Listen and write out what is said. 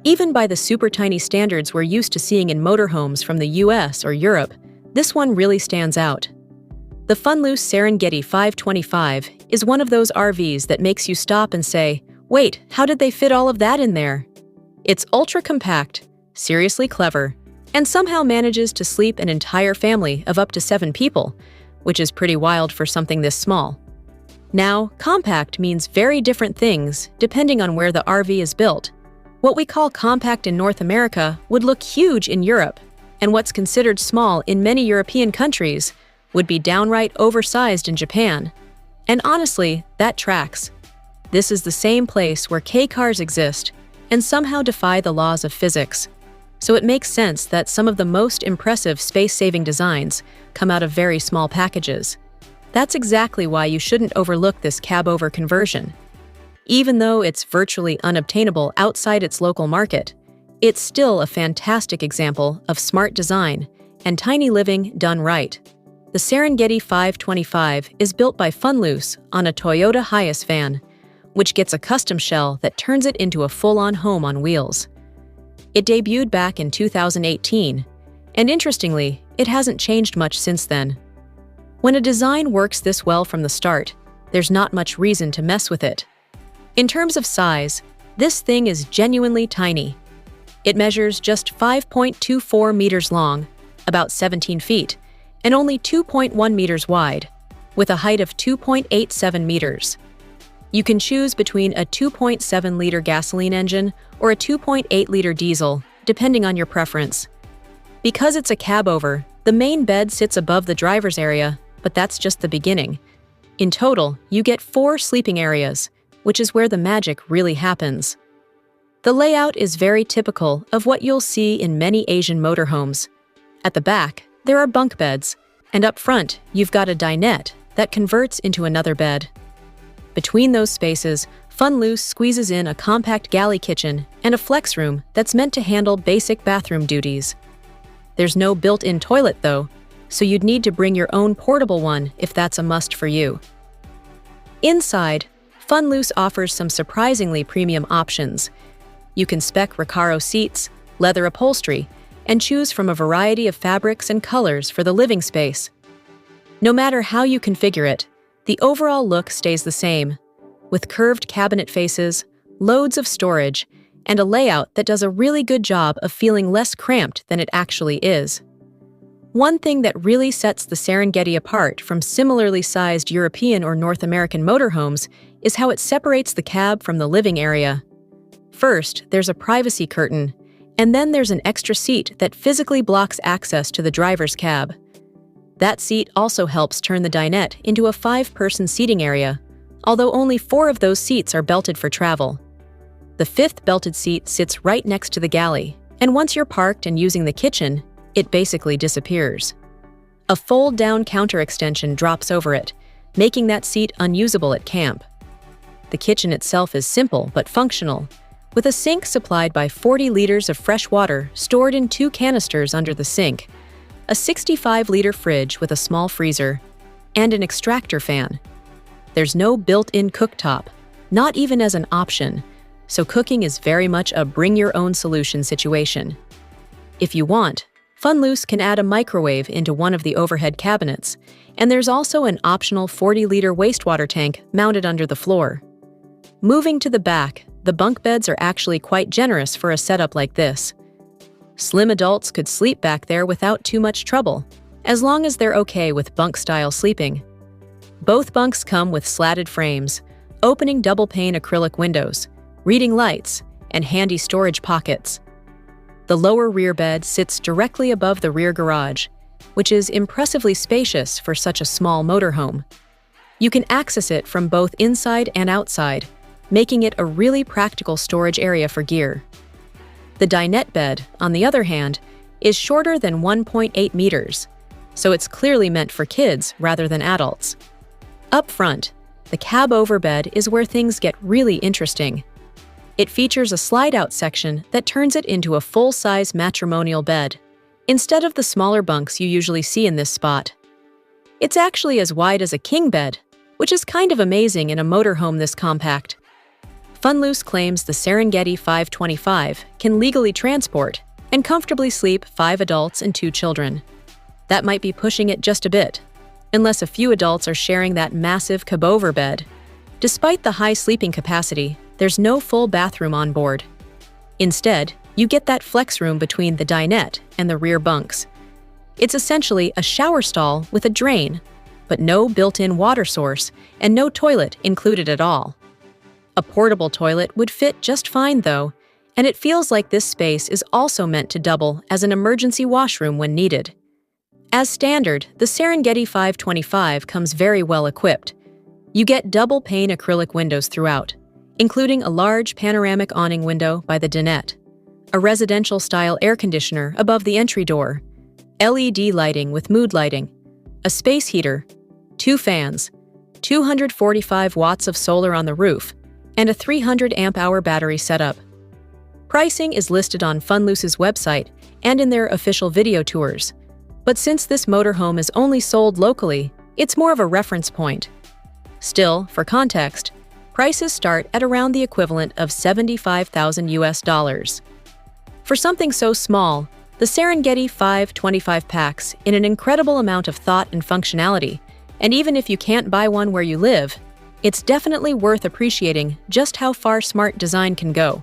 Even by the super tiny standards we're used to seeing in motorhomes from the US or Europe, this one really stands out. The Funluce Serengeti 525 is one of those RVs that makes you stop and say, wait, how did they fit all of that in there? It's ultra-compact, seriously clever, and somehow manages to sleep an entire family of up to 7 people, which is pretty wild for something this small. Now, compact means very different things depending on where the RV is built. What we call compact in North America would look huge in Europe, and what's considered small in many European countries would be downright oversized in Japan. And honestly, that tracks. This is the same place where K-cars exist and somehow defy the laws of physics. So it makes sense that some of the most impressive space-saving designs come out of very small packages. That's exactly why you shouldn't overlook this cabover conversion. Even though it's virtually unobtainable outside its local market, it's still a fantastic example of smart design and tiny living done right. The Serengeti 525 is built by Funluce on a Toyota Hiace van, which gets a custom shell that turns it into a full-on home on wheels. It debuted back in 2018, and interestingly, it hasn't changed much since then. When a design works this well from the start, there's not much reason to mess with it. In terms of size, this thing is genuinely tiny. It measures just 5.24 meters long, about 17 feet, and only 2.1 meters wide, with a height of 2.87 meters. You can choose between a 2.7-liter gasoline engine or a 2.8-liter diesel, depending on your preference. Because it's a cabover, the main bed sits above the driver's area, but that's just the beginning. In total, you get 4 sleeping areas, which is where the magic really happens. The layout is very typical of what you'll see in many Asian motorhomes. At the back, there are bunk beds, and up front, you've got a dinette that converts into another bed. Between those spaces, Funluce squeezes in a compact galley kitchen and a flex room that's meant to handle basic bathroom duties. There's no built-in toilet, though, so you'd need to bring your own portable one if that's a must for you. Inside, Funluce offers some surprisingly premium options. You can spec Recaro seats, leather upholstery, and choose from a variety of fabrics and colors for the living space. No matter how you configure it, the overall look stays the same, with curved cabinet faces, loads of storage, and a layout that does a really good job of feeling less cramped than it actually is. One thing that really sets the Serengeti apart from similarly sized European or North American motorhomes is how it separates the cab from the living area. First, there's a privacy curtain, and then there's an extra seat that physically blocks access to the driver's cab. That seat also helps turn the dinette into a 5-person seating area, although only 4 of those seats are belted for travel. The 5th belted seat sits right next to the galley, and once you're parked and using the kitchen, it basically disappears. A fold-down counter extension drops over it, making that seat unusable at camp. The kitchen itself is simple but functional, with a sink supplied by 40 liters of fresh water stored in 2 canisters under the sink, a 65-liter fridge with a small freezer, and an extractor fan. There's no built-in cooktop, not even as an option, so cooking is very much a bring-your-own-solution situation. If you want, Funluce can add a microwave into one of the overhead cabinets, and there's also an optional 40-liter wastewater tank mounted under the floor. Moving to the back, the bunk beds are actually quite generous for a setup like this. Slim adults could sleep back there without too much trouble, as long as they're okay with bunk-style sleeping. Both bunks come with slatted frames, opening double-pane acrylic windows, reading lights, and handy storage pockets. The lower rear bed sits directly above the rear garage, which is impressively spacious for such a small motorhome. You can access it from both inside and outside, making it a really practical storage area for gear. The dinette bed, on the other hand, is shorter than 1.8 meters, so it's clearly meant for kids rather than adults. Up front, the cabover bed is where things get really interesting. It features a slide-out section that turns it into a full-size matrimonial bed, instead of the smaller bunks you usually see in this spot. It's actually as wide as a king bed, which is kind of amazing in a motorhome this compact. Funluce claims the Serengeti 525 can legally transport and comfortably sleep 5 adults and 2 children. That might be pushing it just a bit, unless a few adults are sharing that massive cabover bed. Despite the high sleeping capacity, there's no full bathroom on board. Instead, you get that flex room between the dinette and the rear bunks. It's essentially a shower stall with a drain, but no built-in water source and no toilet included at all. A portable toilet would fit just fine though, and it feels like this space is also meant to double as an emergency washroom when needed. As standard, the Serengeti 525 comes very well equipped. You get double-pane acrylic windows throughout, including a large panoramic awning window by the dinette, a residential-style air conditioner above the entry door, LED lighting with mood lighting, a space heater, 2 fans, 245 watts of solar on the roof, and a 300 amp-hour battery setup. Pricing is listed on Funluce's website and in their official video tours, but since this motorhome is only sold locally, it's more of a reference point. Still, for context, prices start at around the equivalent of $75,000. For something so small, the Serengeti 525 packs in an incredible amount of thought and functionality, and even if you can't buy one where you live, it's definitely worth appreciating just how far smart design can go.